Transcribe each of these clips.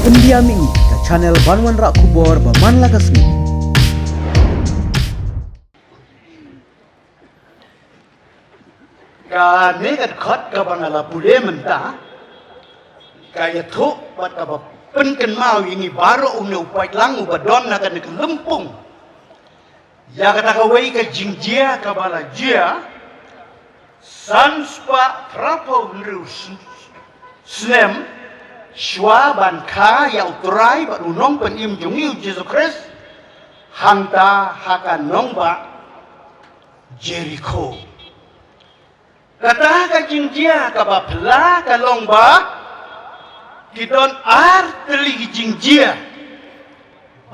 pendiami ke channel Banwan Rak Kubor Baman Lagasni. Kami kat khot ka bangala pule menta kaya thuk bat ka penken mau ini baru umne upai lang ubadon na kan ke lempung ya kata ka wei ka jingjia ka bala jia sanspa trapo nrus snem shwa ban kha ya utrai ba unong pen im jungi Jesus Christ hanta haka nong ba Jericho. Kata ka jingjia ka ba pla ka long ba kidon arteli jingjia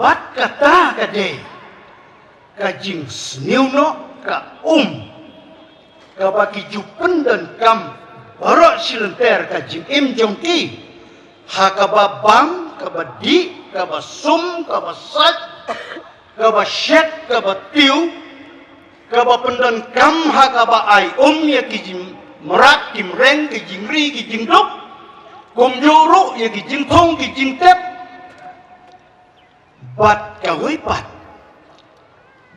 bat kata ka de ka jing sniuno ka ka ba ki jupen dan kam barok silenter ka jing im jongki ha ka ba bam ka ba di ka ba sum ka ba sat ka ba shet ka ba tiu kaba pendan kam ha kaba ai ya kijim merak kim reng kijing ri kijing duk kum juru ya kijing thong kijing tep bat kawai pat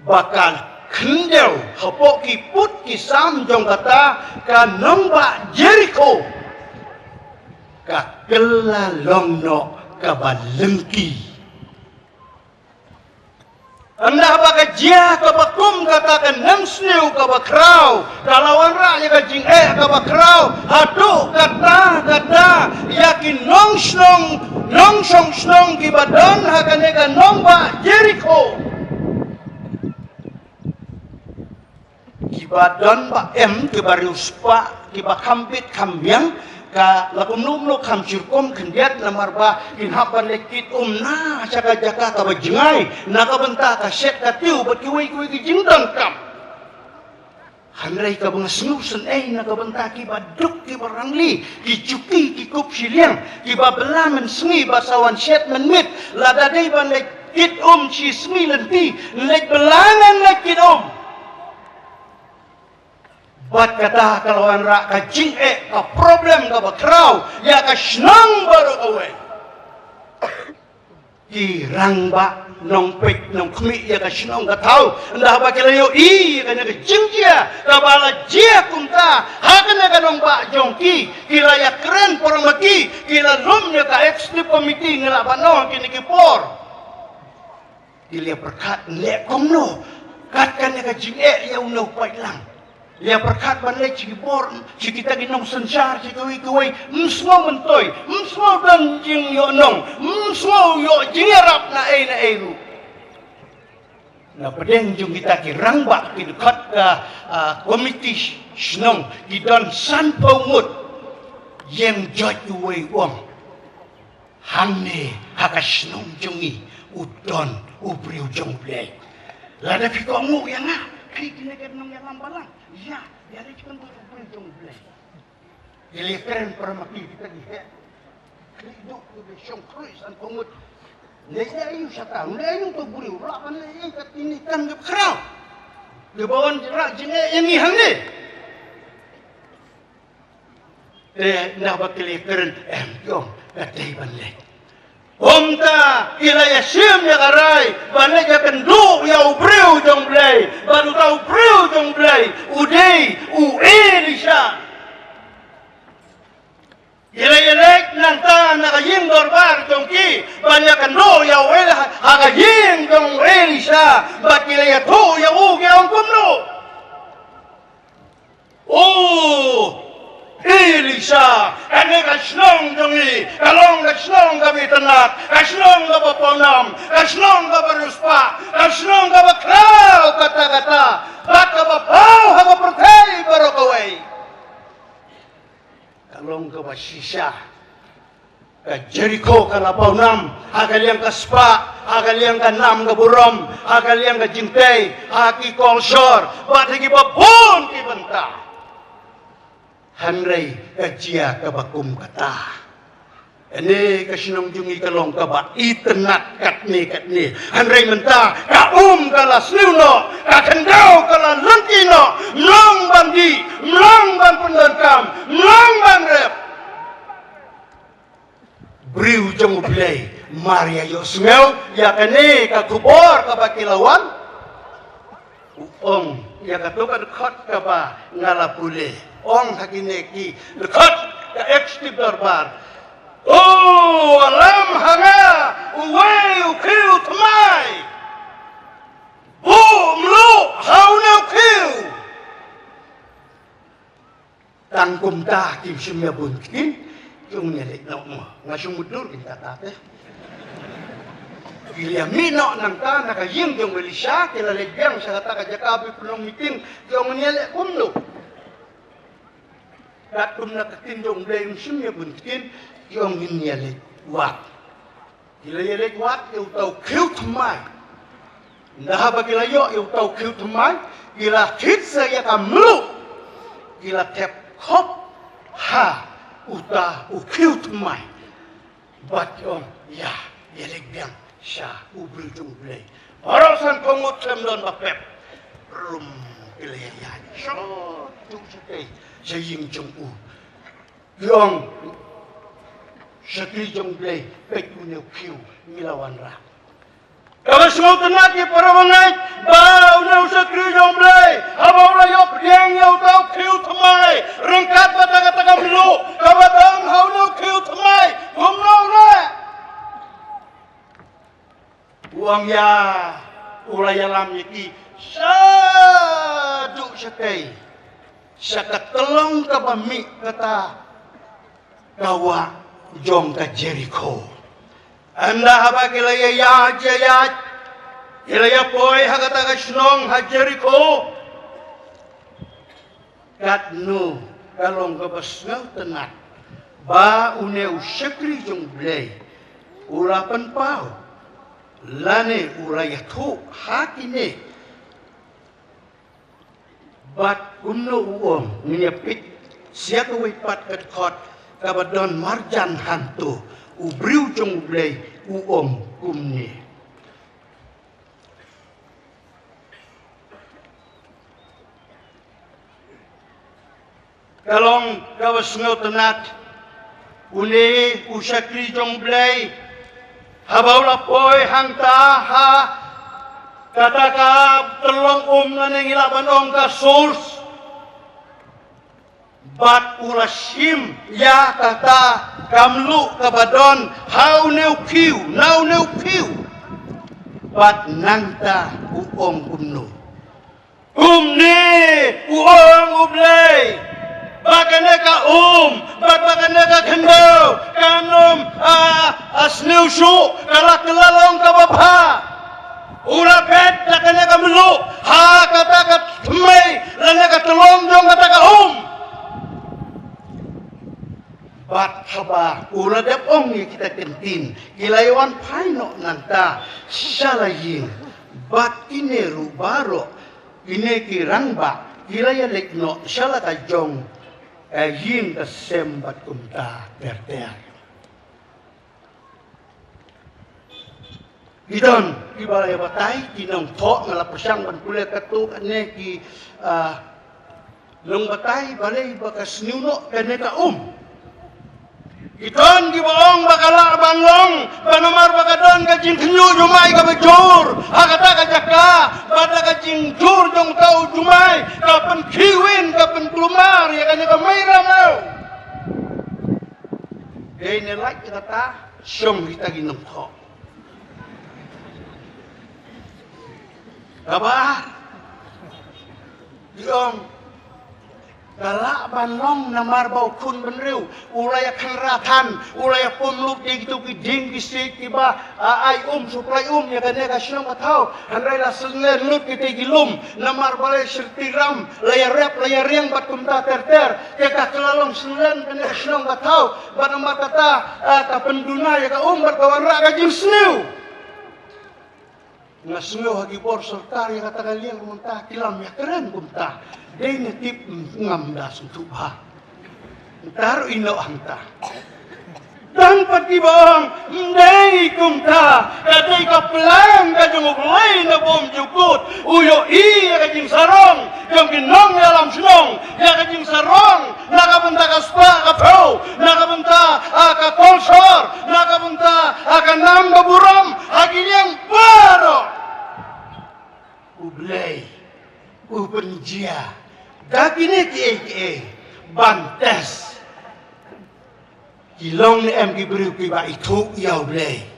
bakal kendel hapok ki put ki sam jong kata ka nomba Jericho ka kela longno kaba lengki. Anda baka jia ka bakum katakan nang snew ka bakraw kalawan ra ya ka jing ka bakraw hadu kata yakin nong snong ki badan hakane ka nong ba Jericho ki badan ba ki barius pa ki bakambit kambyang ka lakum numno kam cirkom kendiat lamar ba kinhapan lekit na saka jaka ka bajengai na ka benta ka set ka tiu bat ki wei ki jingdang kam hanrai ka bang snusen na ka benta ki baduk ki barangli ki cuki ki kup siliang ki babelamen sengi basawan set menmit lada dei ban lekit si sengi lenti lek belangan lekit bat kata kalau rak ka jing ka problem ka bakraw ya ka snang baru away ki rang ba nong pek nong khmi ya ka snang ka thau nda ba kelayo ka nya ka jingjia ka bala jia kumta ha kana ka nong ba jongki kila ya keren porang maki kila lum nya ka executive committee ngala ba no kini ki por kila perkat le komno kat kan ya ka jing ya uno pai lang dia perkat balai ciki bor ciki tagi nong sensar ciki kuai semua mentoy semua dan jing yo nong semua yo jing arab na ru na pedeng jung kita ki rangbak ki dekat ka komiti snong ki don san paumut yang joj kuai wong hanne haka snong jungi udon ubriu jong blai lada pikomu yang kini nong yang lambalang ya, dia cuma tu jong blai. Dia keren permaki kita ni. Hidup tu besong kruis an pemut. Dia ayu sata, dia ayu tu buri. Lapan dia kat ini kan ke kerau. Dia bawa jerak jenge yang ni hang ni. Nak bakal keren jom katai banlek. Omta ilaya sim ya karai banai ya kendu ya ubreu jong blai baru tahu ubreu jong blai udei lisha ilaya lek nanta nakaying dorbar jongki banyak kendu ya uel hakaying jong lisha bak ilaya tu ya ya kumno Elisa, kami kasnong jongi, kalong kasnong kami tenak, kasnong ka paponam, kasnong ka baruspa, kasnong ka baklaw kata-kata, baka bapaw haka pertay baro kaway. Kalong ka basisya, ka Jericho ka lapawnam, hagaliang ka spa, hagaliang ka nam ka burom, hagaliang ka jintay, haki kolsor, bat hagi babon ki benta. Hanray kajia kabakum kata. Ini kasinong jungi kalong kaba itenat katni. Hanray menta kala sliuno, kakendau kala lentino, mlong bandi, mlong ban pendekam, mlong ban rep. ubriu jong ublay Maria Yosmel ya kene ka kubor ka bakilawan ong ya ka tukad khot ka ba ngalapule ong hakineki dekat ka ekstib darbar oh alam hanga uwe ukiu tmai mlu hauna ukiu tangkum ta kim simya bunkin yung nyelik na mo ngasong mudul kita tate Gila mino nang ta nakayim yung Elisha kilalebyang sa kata kajakabi punong miting yung nyelik kumno datum nakatin yung blay yung simya bunkin yung nyelik wat gila nyelik wat yung tau kiw tamay ndahaba gila yung tau kiw tamay gila kitsa yakamlu gila tep kop ha uta ukiu tumai bat yong ya yelegbang sha ubri jung blay parasan komut lemdon bapep rum ilaya ya sho tu sakay saying jung u yong sakri jung blay pek uneu kiu milawan ra Kawas ngau tenat ye para wangai bau nau sakri jong blay habau la yop diang yau tau kiu tamai rengkat bata-kata kamlu kawadang hau nau kiu tamai kumnau na uang ya ulaya lam yaki sadu sakai sakat telong kabami kata kawa jong ka Jericho anda haba kilaya ya jayat kilaya poi hagata kasnong ha Jericho katnu kalong kabasngaw tenat ba uneu sakri jong blay urapan pau lane uraya thu hakine bat umno uong niapit siya pat kat khot kabadon marjan hantu ubriu jong blay uong kumni kalong kawas ngaw tenat uli usakri jong blay habaw lapoy hangta ha kataka telong na nengilaban ka source bat urasim ya kata kamlu kabadon how neu kiu now neu kiu bat nangta uong kumno kumni uong ublay bakane ka bat bakane ka kendo kanom asneu su kalak kelalong kababha urapet bakane ka mlu ha kata ka tmay lana ka telong jong kata ka bat haba ura dep ni kita kentin kilaywan paino nanta salaying bat kineru baro kineki rangba kilaya lekno sala ka jong yin ka sembat kumta perter Gidon kibalaya batay kinong tho ngala pasang ban kule katu kane ki nong batay balay bakas niuno kane ka Iton di boong bakala banglong banamar bakadon kajing kenyu jumai ka bejur hakata ka jaka bata kajing jur dong tau jumai kapan kiwin kapan kulumar ya kanya ka mayra mau day nilai kita ta syom kita ginong ko kabar diong Galak banlong namar bau kun benriu ulaya kenratan ulaya pumluk di gitu giding kisik tiba ai suplai ya kane ka syong katau handai la senen lut kite gilum namar balai sertiram laya rep laya riang bat kumta terter ya ka kelalong senen kane ka syong katau bat namar kata ka penduna ya ka bat kawan ra ka jing sniu ngasngo hagi bor sertar ya kata kalian kumta kilam ya keren kumta day natip ngamda sutubha taru ino hangta dan pati bang day kumta kaday kaplang kajung ublay na bom jukut uyo iya kajing sarong yung ginong yalam sinong ya kajing sarong nakabenta ka spa ka pro nakabenta ka kolsor nakabenta jia. Dagini ki bantes. Kilong ni em giberiu ki ba itu yau blei.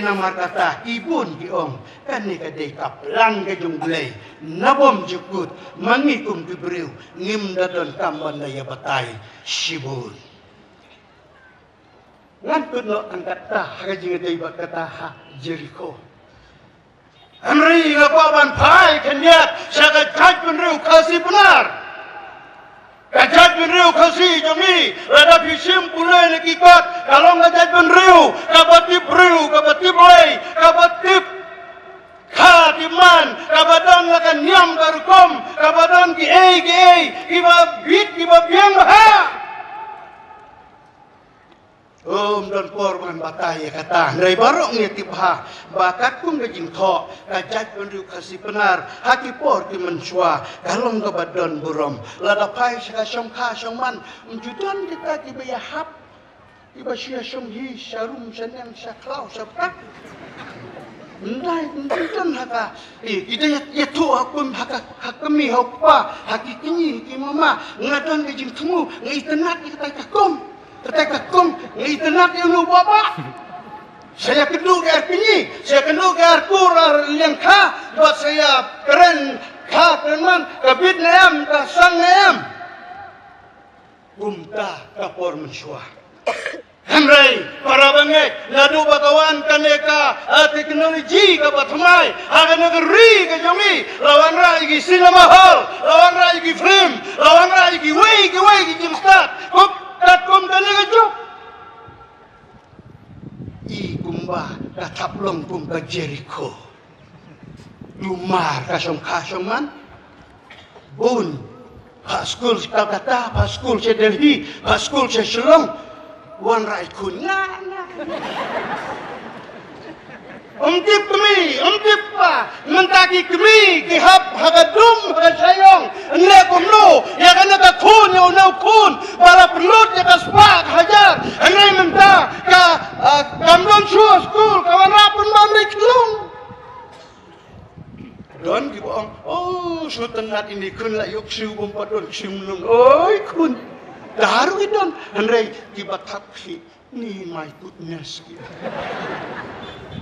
Namar kata ibun ki om kan ni kadai kaplang ke jung blei. Nabom jukut mangikum giberiu ngim dadon kamban daya batai shibun. Ngantut no angkat tah kajing dai bat kata ha Jericho. Amri ngapaban pai kenyat syakat kajun riu kasih benar. Kajat bin riu kasih jami rada pisim pulai nekikat kalau ngajat bin riu kabatip boleh kabatip khatiman kabadan lakan nyam karukom kabadan ki kiba bit kiba biang baha dan korban batai kata dari barok ni tibha bakat kum gajing tho kajat pendu kasih benar hati por ki mensua kalong kabadon burom lada pai saka syongka syongman menjudan kita ki bayahap ki basia syonghi syarum sanang syaklau sabtak Ndai menjudan haka kita ya tu akum haka hakami hokpa hakikini ki mama ngadon gajing temu ngai tenat kita takum Ketika kong ngitenak yang lu bapa, saya kedua ke air pinyi, saya kedua ke air kurar yang kah, buat saya keren kah teman, kabit neam, kasang neam, kumta kapor mensuah. Hamrai para bangek, nadu bakawan kaneka teknologi kapat hamai, akan negeri kejami, lawan rai ki sinema hall, lawan rai ki film, lawan rai ki way ki jimstat, Tatkom dan juk. Kumba kataplong kumba Jericho. Lumar kasong man. Bun. Paskul kata paskul se Delhi, paskul se Shillong. Wan rai kunya. Umtip pa, mentaki kemi, kihap hagadum hagasayong, nekum no, ya kan kun, ya unau kun, bala pelut ya kaspak hajar, anai menta ka kamdon shua school, kawan rapun bandai kelung. Don di bohong, sutenat ini kun lah yuk siu bumpadon siu nung, kun, daru idon, anai tiba tapi ni my goodness.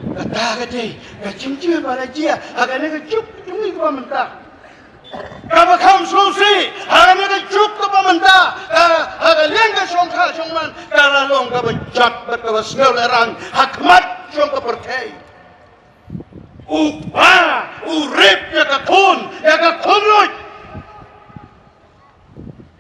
Kata deh, kacimci pada dia, agaknya kecup cumi ke pemerintah. Kapa kam susi, agaknya kecup ke pemerintah. Agaknya ke songka songman, kalau long kapa jat berkawas ngelerang, hakmat songka pertai. Urip ya kunut.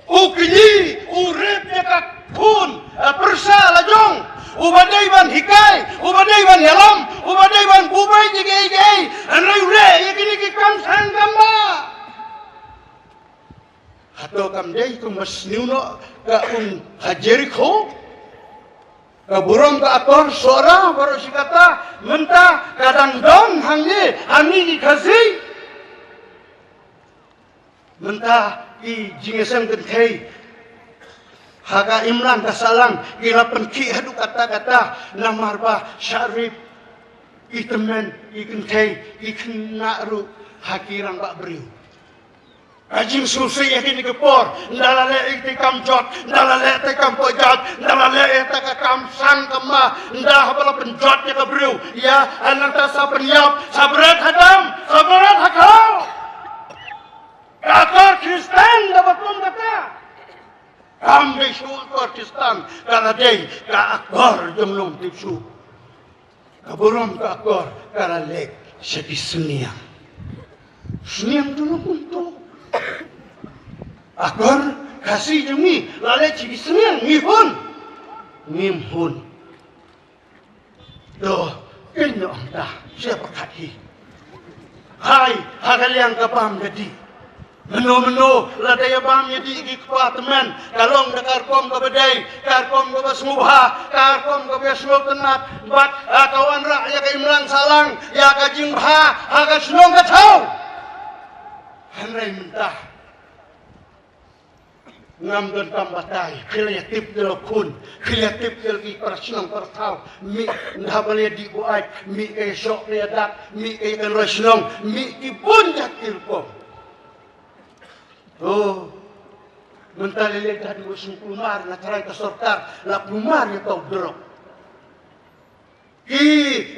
Ukini, urip ya kun, persalah jong. Ubadai ban hikai, ubadai ban yalam, ubadai ban bubai jigei, anrai ure, yakini kikam sangkamba. Hato kamdei kumas niuno ka Jericho, ka burung ka akor suara baru si kata mentah kadang don hangi dikasih, mentah i jingesem kentai. Haka Imran kasalang kira penki hadu kata-kata namarba syarif itemen ikentai ikenakru hakirang bak beriu. Ajing susi yakin ikepor ndalale itikam jot ndalale itikam pojat ndalale itikam sang kema ndah bala penjot ya kebriu ya anak ta sa penyap sabret hadam sabret hakau kakar Kristen dapat pun kata kami syul Pakistan karena dia ke akor jemlum tipsu kaburum ke akor karena lek sedih seniang dulu untuk akor kasih jemi lalek sedih seniang ngimhun doh kena entah siapa kaki hai hagaliang kapam jadi Menu ladaya bam yadi ikpatemen kalong da karkom ka badai karkom ka basmubha karkom ka besmul tenat bat kawan ra ya ka imlang salang ya ka jingha ha ka snong ka thau hanrai mentah ngam don tambatai kreatif de kun kreatif de personal pertau mi ndhabale di buat mi esok le dak mi kan rasnong mi ibun jakil kom Oh, mentalilid hadi usung plumar na taray kasortar, la plumar yung tau drog. Ki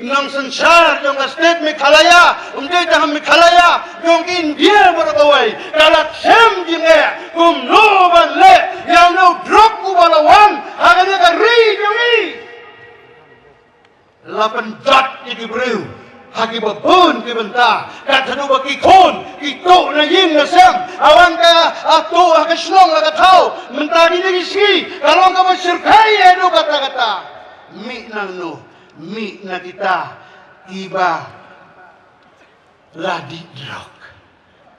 nang sansar yung state Meghalaya, dahang Meghalaya, yung India barakaway, kalaksem jinge, kumnuban le, yang no drog kubalawan, hagan ka rin yung lapan jat jadi beriu, hagi babun kibenta, katanu baki kon, ito na yin na sem, awan ka ato akaslong agatao, mentagi na isi, kalau ka masyirkay edo kata-kata, mi nang no, mi na kita, tiba ladi drog,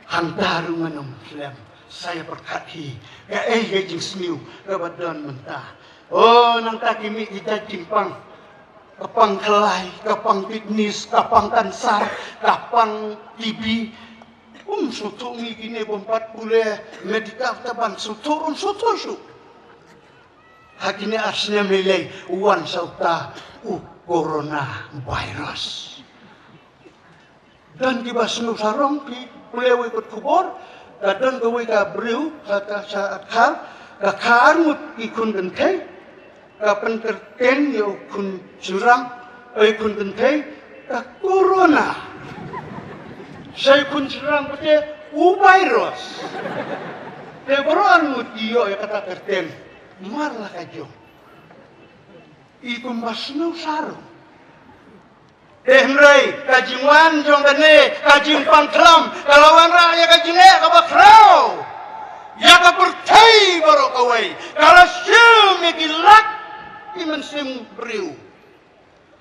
hantarungan ng Muslim, saya berkati, gajing semiu, kabadan mentah, oh nang takimi kita jimpang, kapang kelai, kapang fitness, kapang kansar, kapang TB. Suto mi gini bompat pule medikal taban suto suto su. Hakini asnya milay uwan sauta corona virus. Dan tiba senu sarong pi pule ikut kubor, kadang gawe ka breu kata saat kar kakarmut ikun kentai. Kapan kerten yo kun surang, kun kentai, ka corona. Saya kun surang pute virus. Te beron mutiyo ya kata kerten, marlah kajo. Iku masno saru. Mrai kajingwan jong kene, kajing pangklam, kalawan raya kajinge kabakrao. Ya kapertai baru kawai, kalau syum ikilak iman sim beriu.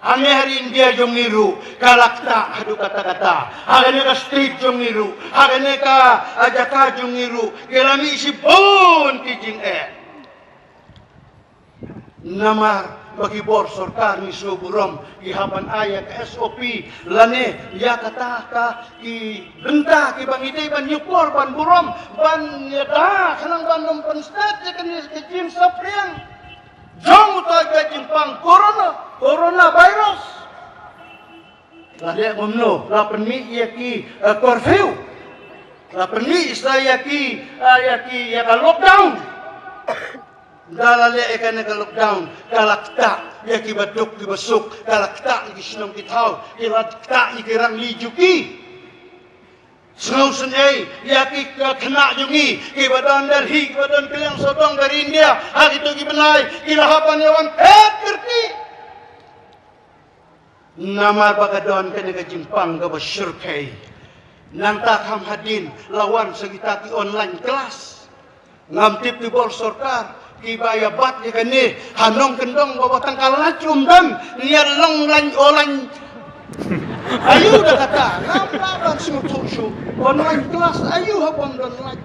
Hanya hari India jong niru, kalakta hadu kata-kata. Hagane ka street jong niru, hagane ka ajaka jong niru. Kelami isi pun tijing Namar bagi bor sorkar ni suburom ihapan ayat SOP lane ya kata ka ki benta ki bangite ban nyupor ban burom ban yada kanang ban nompan stat kan ke jim sapriang jong ta jimpang corona virus lade ngomno la penmi yaki curfew la penmi saya ki ya lockdown dalale ikan ke lockdown kalakta ya kibaduk kibasuk kalakta ni sinong kithaw kalakta ni kirang lijuki Snow Sunday ya ki kena jungi kibadan Delhi kibadan Kelang Sodong dari India hak itu kibenai kilahapan yawan kerti namar bagadon kena ke jimpang ke basyurkai nantak ham hadin lawan segitati online kelas ngamtip di bor sorkar kibaya bat ya kene hanong kendong bawa tangkal lacum dan niar long lan olan ayu dah kata nampak susu online kelas ayu habom dan like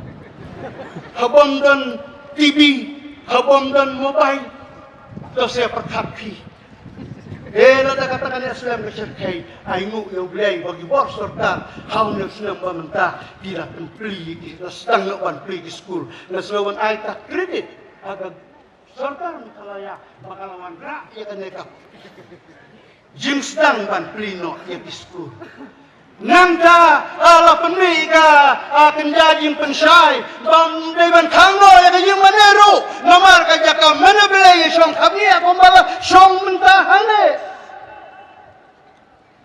habom dan TV habom dan mobile terus saya perkapi dah katakan Islam kesyirkai aingu yang belai bagi bor sorta haun Islam pemerintah bila penpli kita sedang nak penpli di school naslawan ai tak kredit agak sorkar Meghalaya makalawan rak ya kan mereka jim sedang ban plino ya disku nangka ala penika akan jadi pensai bam dewan kango ya kajing maneru namar kajaka mana belai song kami aku malah song